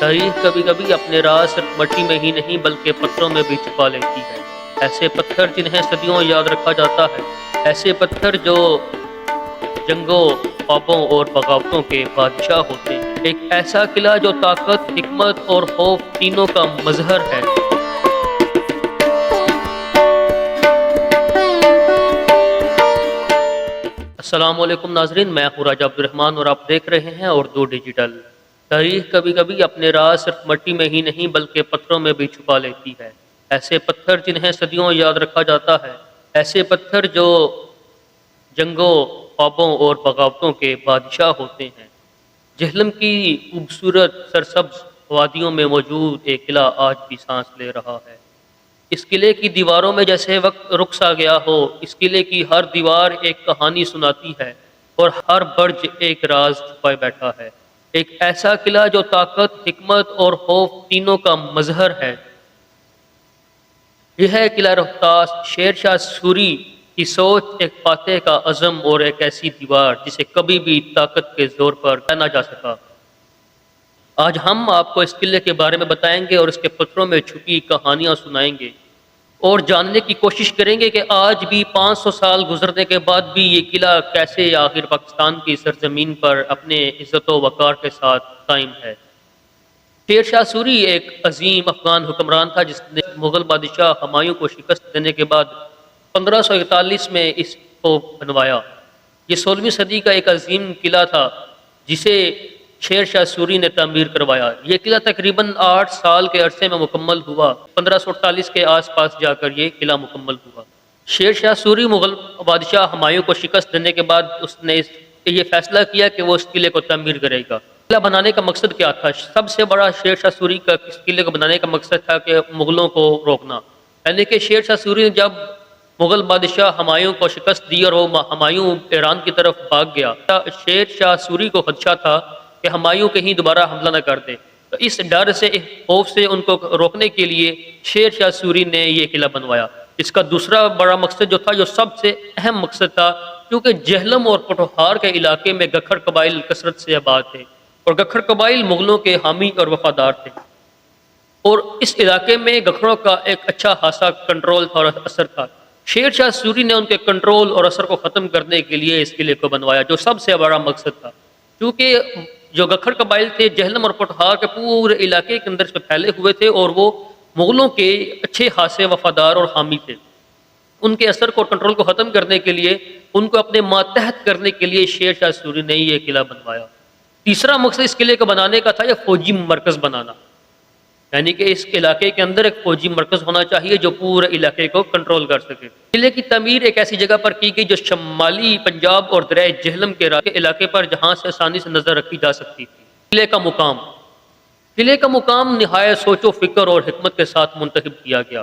تاریخ کبھی کبھی اپنے راز صرف مٹی میں ہی نہیں بلکہ پتھروں میں بھی چھپا لیتی ہے۔ ایسے پتھر جنہیں صدیوں یاد رکھا جاتا ہے، ایسے پتھر جو جنگوں، خوابوں اور بغاوتوں کے بادشاہ ہوتے ہیں۔ ایک ایسا قلعہ جو طاقت، حکمت اور خوف تینوں کا مظہر ہے۔ السلام علیکم ناظرین، میں ہوں راجہ عبد الرحمن اور آپ دیکھ رہے ہیں اردو ڈیجیٹل۔ تاریخ کبھی کبھی اپنے راز صرف مٹی میں ہی نہیں بلکہ پتھروں میں بھی چھپا لیتی ہے۔ ایسے پتھر جنہیں صدیوں یاد رکھا جاتا ہے، ایسے پتھر جو جنگوں، خوابوں اور بغاوتوں کے بادشاہ ہوتے ہیں۔ جہلم کی خوبصورت سرسبز وادیوں میں موجود ایک قلعہ آج بھی سانس لے رہا ہے۔ اس قلعے کی دیواروں میں جیسے وقت رک سا گیا ہو، اس قلعے کی ہر دیوار ایک کہانی سناتی ہے اور ہر برج ایک راز چھپائے بیٹھا ہے۔ ایک ایسا قلعہ جو طاقت، حکمت اور خوف تینوں کا مظہر ہے۔ یہ ہے قلعہ روہتاس، شیر شاہ سوری کی سوچ، ایک فاتح کا عزم اور ایک ایسی دیوار جسے کبھی بھی طاقت کے زور پر ہٹایا نہ جا سکا۔ آج ہم آپ کو اس قلعے کے بارے میں بتائیں گے اور اس کے پتھروں میں چھپی کہانیاں سنائیں گے اور جاننے کی کوشش کریں گے کہ آج بھی 500 سال گزرنے کے بعد بھی یہ قلعہ کیسے آخر پاکستان کی سرزمین پر اپنے عزت و وقار کے ساتھ قائم ہے۔ شیر شاہ سوری ایک عظیم افغان حکمران تھا جس نے مغل بادشاہ ہمایوں کو شکست دینے کے بعد 1541 میں اس کو بنوایا۔ یہ 16ویں صدی کا ایک عظیم قلعہ تھا جسے شیر شاہ سوری نے تعمیر کروایا۔ یہ قلعہ تقریباً 8 سال کے عرصے میں مکمل ہوا۔ 1548 کے آس پاس جا کر یہ قلعہ مکمل ہوا۔ شیر شاہ سوری مغل بادشاہ ہمایوں کو شکست دینے کے بعد اس نے یہ فیصلہ کیا کہ وہ اس قلعے کو تعمیر کرے گا۔ قلعہ بنانے کا مقصد کیا تھا؟ سب سے بڑا شیر شاہ سوری کا اس قلعے کو بنانے کا مقصد تھا کہ مغلوں کو روکنا، یعنی کہ شیر شاہ سوری نے جب مغل بادشاہ ہمایوں کو شکست دی اور وہ ہمایوں ایران کی طرف بھاگ گیا، شیر شاہ سوری کو خدشہ تھا کہ ہمایوں کہیں دوبارہ حملہ نہ کر دے، تو اس ڈر سے، اس خوف سے ان کو روکنے کے لیے شیر شاہ سوری نے یہ قلعہ بنوایا۔ اس کا دوسرا بڑا مقصد جو تھا، جو سب سے اہم مقصد تھا، کیونکہ جہلم اور پٹوہار کے علاقے میں گکھڑ قبائل کثرت سے آباد تھے اور گکھڑ قبائل مغلوں کے حامی اور وفادار تھے، اور اس علاقے میں گکھڑوں کا ایک اچھا خاصا کنٹرول اور اثر تھا۔ شیر شاہ سوری نے ان کے کنٹرول اور اثر کو ختم کرنے کے لیے اس قلعے کو بنوایا، جو سب سے بڑا مقصد تھا، کیونکہ جو گکھڑ قبائل تھے جہلم اور پٹوہار کے پورے علاقے کے اندر سے پھیلے ہوئے تھے اور وہ مغلوں کے اچھے خاصے وفادار اور حامی تھے۔ ان کے اثر کو، کنٹرول کو ختم کرنے کے لیے، ان کو اپنے ماتحت کرنے کے لیے شیر شاہ سوری نے یہ قلعہ بنوایا۔ تیسرا مقصد اس قلعے کو بنانے کا تھا یہ فوجی مرکز بنانا، یعنی کہ اس علاقے کے اندر ایک فوجی مرکز ہونا چاہیے جو پورے علاقے کو کنٹرول کر سکے۔ قلعے کی تعمیر ایک ایسی جگہ پر کی گئی جو شمالی پنجاب اور دریائے جہلم کے علاقے پر جہاں سے آسانی سے نظر رکھی جا سکتی تھی۔ قلعے کا مقام نہایت سوچ و فکر اور حکمت کے ساتھ منتخب کیا گیا۔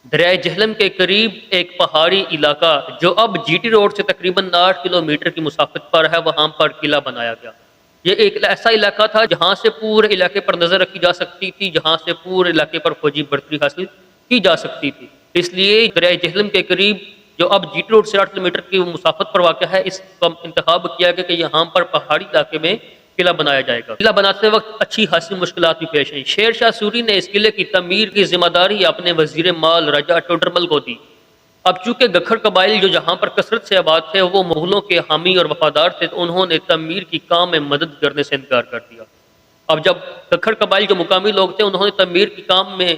دریائے جہلم کے قریب ایک پہاڑی علاقہ جو اب جی ٹی روڈ سے تقریباً 8 کلومیٹر کی مسافت پر ہے، وہاں پر قلعہ بنایا گیا۔ یہ ایک ایسا علاقہ تھا جہاں سے پورے علاقے پر نظر رکھی جا سکتی تھی، جہاں سے پورے علاقے پر فوجی برتری حاصل کی جا سکتی تھی۔ اس لیے دریائے جہلم کے قریب جو اب جی ٹی روڈ سے 8 کلومیٹر کی مسافت پر واقع ہے، اس کا انتخاب کیا گیا کہ یہاں پر پہاڑی علاقے میں قلعہ بنایا جائے گا۔ قلعہ بناتے وقت اچھی خاصی مشکلات بھی پیش آئیں۔ شیر شاہ سوری نے اس قلعے کی تعمیر کی ذمہ داری اپنے وزیر مال راجہ ٹوڈرمل کو دی۔ اب چونکہ گکھڑ قبائل جو جہاں پر کثرت سے آباد تھے وہ مغلوں کے حامی اور وفادار تھے، تو انہوں نے تعمیر کی کام میں مدد کرنے سے انکار کر دیا۔ اب جب گکھڑ قبائل جو مقامی لوگ تھے انہوں نے تعمیر کی کام میں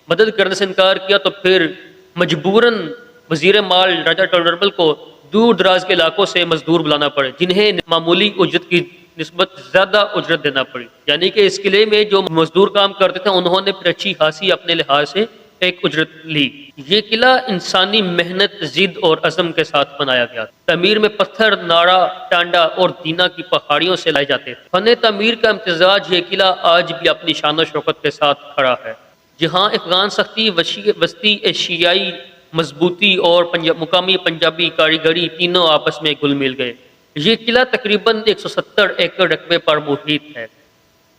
مدد کرنے سے انکار کیا، تو پھر مجبوراً وزیر مال راجہ ٹوڈرمل کو دور دراز کے علاقوں سے مزدور بلانا پڑے، جنہیں معمولی اجرت کی نسبت زیادہ اجرت دینا پڑی، یعنی کہ اس قلعے میں جو مزدور کام کرتے تھے انہوں نے پھر اچھی خاصی اپنے لحاظ سے ایک اجرت لی۔ یہ قلعہ انسانی محنت، ضد اور عزم کے ساتھ بنایا گیا۔ تعمیر میں پتھر، ناڑا، ٹانڈا اور دینا کی پہاڑیوں سے لائے جاتے تھے۔ فن تعمیر کا امتزاج یہ قلعہ آج بھی اپنی شان و شوکت کے ساتھ کھڑا ہے، جہاں افغان سختی، وسطی ایشیائی مضبوطی اور مقامی پنجابی کاریگری تینوں آپس میں گل مل گئے۔ یہ قلعہ تقریباً 170 ایکڑ رقبے پر محیط ہے۔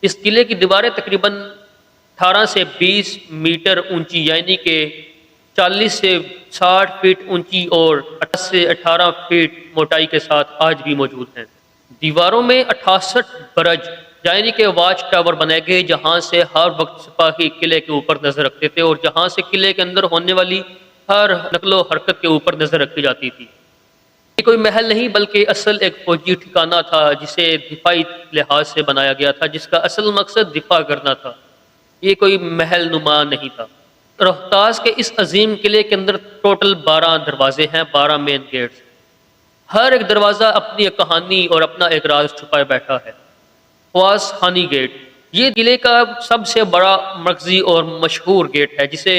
اس قلعے کی دیواریں تقریباً 18 سے 20 میٹر اونچی، یعنی کہ 40 سے 60 فٹ اونچی اور 8 سے 18 فٹ موٹائی کے ساتھ آج بھی موجود ہیں۔ دیواروں میں 68 برج یعنی کہ واچ ٹاور بنائے گئے جہاں سے ہر وقت سپاہی قلعے کے اوپر نظر رکھتے تھے اور جہاں سے قلعے کے اندر ہونے والی ہر نقل و حرکت کے اوپر نظر رکھی جاتی تھی۔ یہ کوئی محل نہیں بلکہ اصل ایک فوجی ٹھکانہ تھا جسے دفاعی لحاظ سے بنایا گیا تھا، جس کا اصل مقصد دفاع کرنا تھا، یہ کوئی محل نما نہیں تھا۔ روہتاس کے اس عظیم قلعے کے اندر ٹوٹل 12 دروازے ہیں، 12 مین گیٹس۔ ہر ایک دروازہ اپنی ایک کہانی اور اپنا ایک راز چھپائے بیٹھا ہے۔ خواص خانی گیٹ یہ قلعے کا سب سے بڑا مرکزی اور مشہور گیٹ ہے، جسے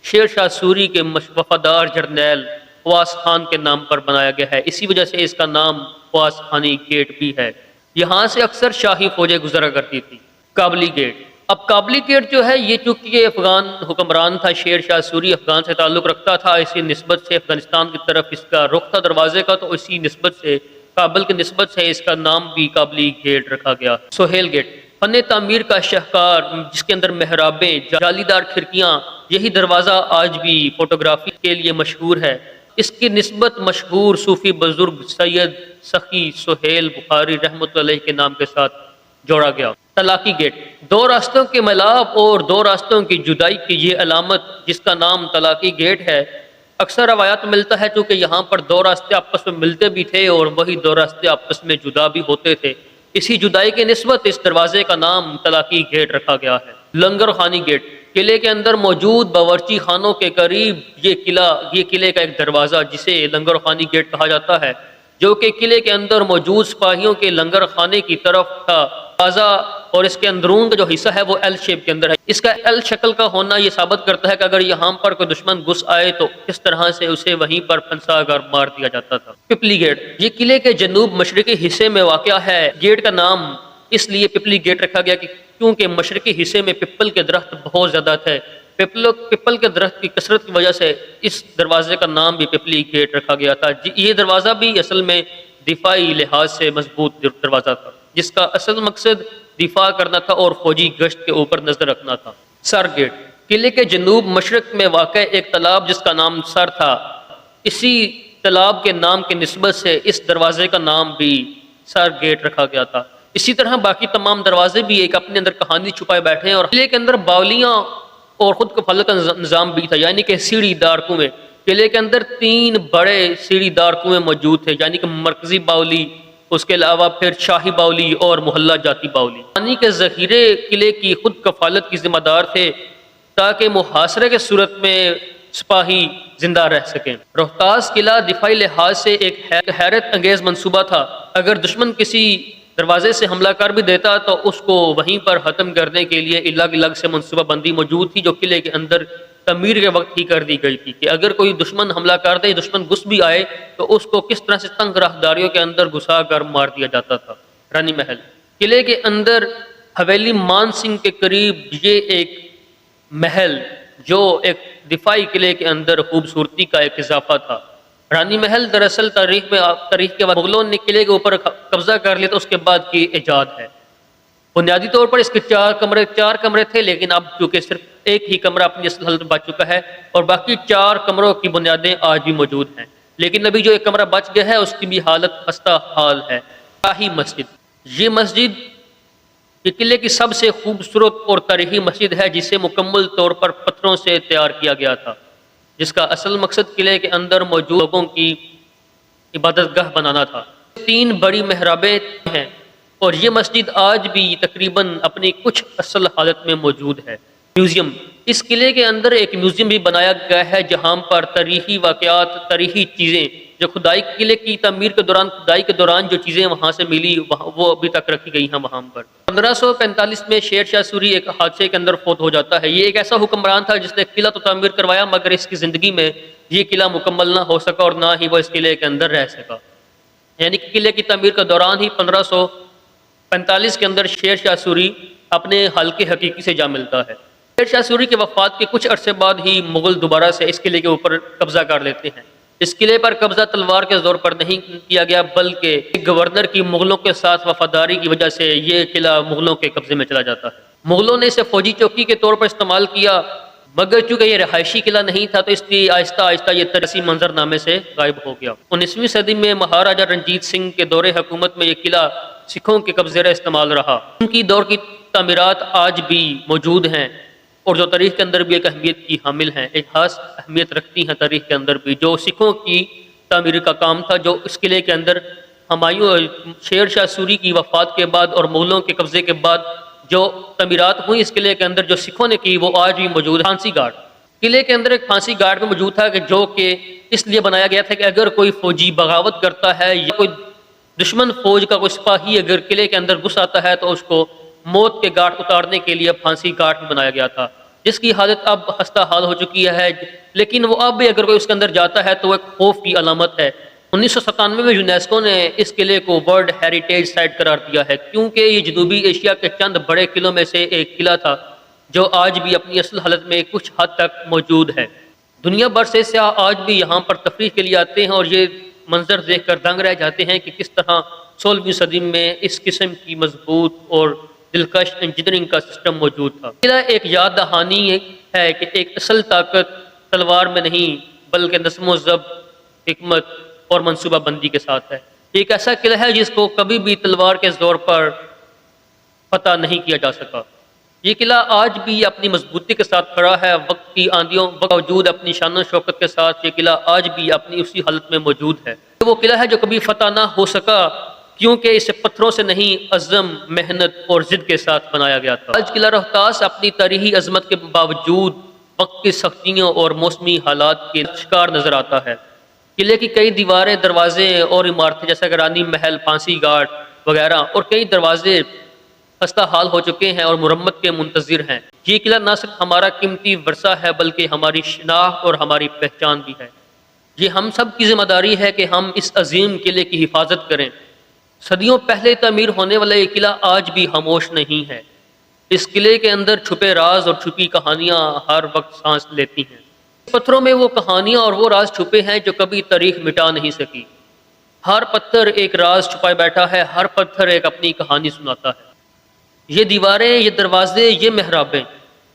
شیر شاہ سوری کے وفادار جرنیل خواص خان کے نام پر بنایا گیا ہے، اسی وجہ سے اس کا نام خواص خانی گیٹ بھی ہے۔ یہاں سے اکثر شاہی فوجیں گزرا کرتی تھی۔ کابلی گیٹ، اب کابلی گیٹ جو ہے یہ چونکہ افغان حکمران تھا، شیر شاہ سوری افغان سے تعلق رکھتا تھا، اسی نسبت سے افغانستان کی طرف اس کا رخ تھا دروازے کا، تو اسی نسبت سے کابل کی نسبت سے اس کا نام بھی کابلی گیٹ رکھا گیا۔ سہیل گیٹ فن تعمیر کا شاہکار، جس کے اندر محرابیں، جالی دار کھڑکیاں، یہی دروازہ آج بھی فوٹوگرافی کے لیے مشہور ہے۔ اس کی نسبت مشہور صوفی بزرگ سید سخی سہیل بخاری رحمۃ اللہ علیہ کے نام کے ساتھ جوڑا گیا۔ طلاقی گیٹ، دو راستوں کے ملاپ اور دو راستوں کی جدائی کی یہ علامت جس کا نام طلاقی گیٹ ہے، اکثر روایات میں ملتا ہے چونکہ یہاں پر دو راستے آپس میں ملتے بھی تھے اور وہی دو راستے آپس میں جدا بھی ہوتے تھے، اسی جدائی کے نسبت اس دروازے کا نام طلاقی گیٹ رکھا گیا ہے۔ لنگر خانی گیٹ، قلعے کے اندر موجود باورچی خانوں کے قریب یہ قلعے کا ایک دروازہ جسے لنگر خانی گیٹ کہا جاتا ہے، جو کہ قلعے کے اندر موجود سپاہیوں کے لنگر خانے کی طرف تھا۔ دروازہ اور اس کے اندرون کا جو حصہ ہے وہ ایل شیپ کے اندر ہے۔ اس کا ایل شکل کا ہونا یہ ثابت کرتا ہے کہ اگر یہاں پر کوئی دشمن گھس آئے تو کس طرح سے اسے وہیں پر پھنسا کر مار دیا جاتا تھا۔ پپلی گیٹ، یہ قلعے کے جنوب مشرقی حصے میں واقع ہے۔ گیٹ کا نام اس لیے پپلی گیٹ رکھا گیا کہ کیونکہ مشرقی حصے میں پپل کے درخت بہت زیادہ تھے۔ پپل کے درخت کی کثرت کی وجہ سے اس دروازے کا نام بھی پپلی گیٹ رکھا گیا تھا۔ یہ دروازہ بھی اصل میں دفاعی لحاظ سے مضبوط دروازہ تھا، جس کا اصل مقصد دفاع کرنا تھا اور فوجی گشت کے اوپر نظر رکھنا تھا۔ سر گیٹ، قلعے کے جنوب مشرق میں واقع ایک تالاب جس کا نام سر تھا، اسی تالاب کے نام کی نسبت سے اس دروازے کا نام بھی سر گیٹ رکھا گیا تھا۔ اسی طرح باقی تمام دروازے بھی ایک اپنے اندر کہانی چھپائے بیٹھے ہیں، اور قلعے کے اندر باولیاں اور خود کفالت کا نظام بھی تھا، یعنی کہ سیڑھی دار کنویں۔ قلعے کے اندر 3 بڑے سیڑھی دار کنویں موجود تھے، یعنی کہ مرکزی باولی، اس کے علاوہ پھر شاہی باولی اور محلہ جاتی باولی۔ پانی کے ذخیرے قلعے کی خود کفالت کی ذمہ دار تھے تاکہ محاصرے کے صورت میں سپاہی زندہ رہ سکیں۔ روہتاس قلعہ دفاعی لحاظ سے ایک حیرت انگیز منصوبہ تھا۔ اگر دشمن کسی دروازے سے حملہ کر بھی دیتا تو اس کو وہیں پر ختم کرنے کے لیے الگ سے منصوبہ بندی موجود تھی، جو قلعے کے اندر تعمیر کے وقت ہی کر دی گئی تھی کہ اگر کوئی دشمن حملہ کر دے، دشمن گھس بھی آئے تو اس کو کس طرح سے تنگ راہداریوں کے اندر گھسا کر مار دیا جاتا تھا۔ رانی محل، قلعے کے اندر حویلی مان سنگھ کے قریب یہ ایک محل جو ایک دفاعی قلعے کے اندر خوبصورتی کا ایک اضافہ تھا۔ رانی محل دراصل تاریخ کے بعد مغلوں نے قلعے کے اوپر قبضہ کر لیا تو اس کے بعد کی ایجاد ہے۔ بنیادی طور پر اس کے 4 کمرے تھے، لیکن اب چونکہ صرف ایک ہی کمرہ اپنی اصل حالت بچ چکا ہے اور باقی 4 کمروں کی بنیادیں آج بھی موجود ہیں، لیکن ابھی جو ایک کمرہ بچ گیا ہے اس کی بھی حالت خستہ حال ہے۔ شاہی مسجد، یہ مسجد یہ قلعے کی سب سے خوبصورت اور تاریخی مسجد ہے، جسے مکمل طور پر پتھروں سے تیار کیا گیا تھا، جس کا اصل مقصد قلعے کے اندر موجود لوگوں کی عبادت گاہ بنانا تھا۔ 3 بڑی محرابیں ہیں اور یہ مسجد آج بھی تقریباً اپنی کچھ اصل حالت میں موجود ہے۔ میوزیم، اس قلعے کے اندر ایک میوزیم بھی بنایا گیا ہے جہاں پر تاریخی واقعات، تاریخی چیزیں جو قلعے کی تعمیر کے دوران کھدائی کے دوران جو چیزیں وہاں سے ملی وہ ابھی تک رکھی گئی ہیں وہاں پر۔ 1545 میں شیر شاہ سوری ایک حادثے کے اندر فوت ہو جاتا ہے۔ یہ ایک ایسا حکمران تھا جس نے قلعہ تو تعمیر کروایا مگر اس کی زندگی میں یہ قلعہ مکمل نہ ہو سکا اور نہ ہی وہ اس قلعے کے اندر رہ سکا، یعنی کہ قلعے کی تعمیر کے دوران ہی 1545 کے اندر شیر شاہ سوری اپنے حلقے حقیقی سے جا ملتا ہے۔ شیر شاہ سوری کی وفات کے کچھ عرصے بعد ہی مغل دوبارہ سے اس قلعے کے اوپر قبضہ کر لیتے ہیں۔ اس قلعے پر قبضہ تلوار کے زور پر نہیں کیا گیا بلکہ ایک گورنر کی مغلوں کے ساتھ وفاداری کی وجہ سے یہ قلعہ مغلوں کے قبضے میں چلا جاتا ہے۔ مغلوں نے اسے فوجی چوکی کے طور پر استعمال کیا۔ مگر چونکہ یہ رہائشی قلعہ نہیں تھا تو اس لیے آہستہ آہستہ یہ تاریخی منظر نامے سے غائب ہو گیا۔ 19ویں صدی میں مہاراجہ رنجیت سنگھ کے دور حکومت میں یہ قلعہ سکھوں کے قبضے استعمال رہا۔ ان کی دور کی تعمیرات آج بھی موجود ہیں اور جو تاریخ کے اندر بھی ایک اہمیت کی حامل ہیں، ایک خاص اہمیت رکھتی ہیں تاریخ کے اندر بھی، جو سکھوں کی تعمیر کا کام تھا، جو اس قلعے کے اندر ہمایوں شیر شاہ سوری کی وفات کے بعد اور مغلوں کے قبضے کے بعد جو تعمیرات ہوئی اس قلعے کے اندر جو سکھوں نے کی، وہ آج بھی موجود ہے۔ پھانسی گھاٹ، قلعے کے اندر ایک پھانسی گھاٹ بھی موجود تھا کہ جو کہ اس لیے بنایا گیا تھا کہ اگر کوئی فوجی بغاوت کرتا ہے یا کوئی دشمن فوج کا کوئی سپاہی اگر قلعے کے اندر گھس آتا ہے تو اس کو موت کے گھاٹ اتارنے کے لیے پھانسی گھاٹ بھی بنایا گیا تھا، جس کی حالت اب خستہ حال ہو چکی ہے، لیکن وہ اب بھی اگر کوئی اس کے اندر جاتا ہے تو وہ ایک خوف کی علامت ہے۔ 1997 میں یونیسکو نے اس قلعے کو ورلڈ ہیریٹیج سائٹ قرار دیا ہے، کیونکہ یہ جنوبی ایشیا کے چند بڑے قلعوں میں سے ایک قلعہ تھا جو آج بھی اپنی اصل حالت میں کچھ حد تک موجود ہے۔ دنیا بھر سے سیاح آج بھی یہاں پر تفریح کے لیے آتے ہیں اور یہ منظر دیکھ کر دنگ رہ جاتے ہیں کہ کس طرح 16ویں صدی میں اس قسم کی مضبوط اور دلکش انجینئرنگ کا سسٹم موجود تھا۔ قلعہ ایک یاد دہانی ہے کہ ایک اصل طاقت تلوار میں نہیں بلکہ نظم و ضبط، حکمت اور منصوبہ بندی کے ساتھ ہے۔ ایک ایسا قلعہ ہے جس کو کبھی بھی تلوار کے زور پر فتح نہیں کیا جا سکا۔ یہ قلعہ آج بھی اپنی مضبوطی کے ساتھ کھڑا ہے، وقت کی آندھیوں باوجود اپنی شان و شوکت کے ساتھ یہ قلعہ آج بھی اپنی اسی حالت میں موجود ہے۔ وہ قلعہ ہے جو کبھی فتح نہ ہو سکا کیونکہ اسے پتھروں سے نہیں، عزم، محنت اور ضد کے ساتھ بنایا گیا تھا۔ آج قلعہ روہتاس اپنی تاریخی عظمت کے باوجود وقت کی سختیوں اور موسمی حالات کے شکار نظر آتا ہے۔ قلعے کی کئی دیواریں، دروازے اور عمارتیں جیسا کہ رانی محل، پھانسی گھاٹ وغیرہ اور کئی دروازے خستہ حال ہو چکے ہیں اور مرمت کے منتظر ہیں۔ یہ قلعہ نہ صرف ہمارا قیمتی ورثہ ہے بلکہ ہماری شناخت اور ہماری پہچان بھی ہے۔ یہ ہم سب کی ذمہ داری ہے کہ ہم اس عظیم قلعے کی حفاظت کریں۔ صدیوں پہلے تعمیر ہونے والا یہ قلعہ آج بھی خاموش نہیں ہے۔ اس قلعے کے اندر چھپے راز اور چھپی کہانیاں ہر وقت سانس لیتی ہیں۔ پتھروں میں وہ کہانیاں اور وہ راز چھپے ہیں جو کبھی تاریخ مٹا نہیں سکی۔ ہر پتھر ایک راز چھپائے بیٹھا ہے، ہر پتھر ایک اپنی کہانی سناتا ہے۔ یہ دیواریں، یہ دروازے، یہ محرابیں،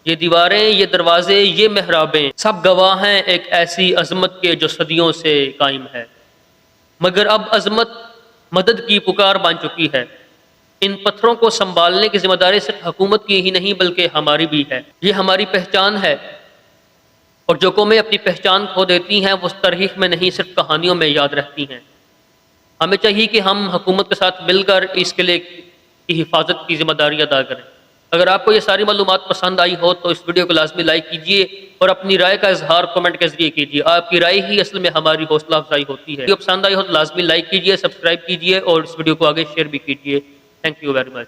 یہ دیواریں، یہ دروازے، یہ محرابیں سب گواہ ہیں ایک ایسی عظمت کے جو صدیوں سے قائم ہے، مگر اب عظمت مدد کی پکار بن چکی ہے۔ ان پتھروں کو سنبھالنے کی ذمہ داری صرف حکومت کی ہی نہیں بلکہ ہماری بھی ہے۔ یہ ہماری پہچان ہے اور جو قومیں اپنی پہچان کھو دیتی ہیں وہ تاریخ میں نہیں صرف کہانیوں میں یاد رہتی ہیں۔ ہمیں چاہیے کہ ہم حکومت کے ساتھ مل کر اس قلعے کی حفاظت کی ذمہ داری ادا کریں۔ اگر آپ کو یہ ساری معلومات پسند آئی ہو تو اس ویڈیو کو لازمی لائک کیجئے اور اپنی رائے کا اظہار کمنٹ کے ذریعے کیجئے۔ آپ کی رائے ہی اصل میں ہماری حوصلہ افزائی ہوتی ہے۔ ویڈیو پسند آئی ہو تو لازمی لائک کیجئے، سبسکرائب کیجئے اور اس ویڈیو کو آگے شیئر بھی کیجئے۔ Thank you very much.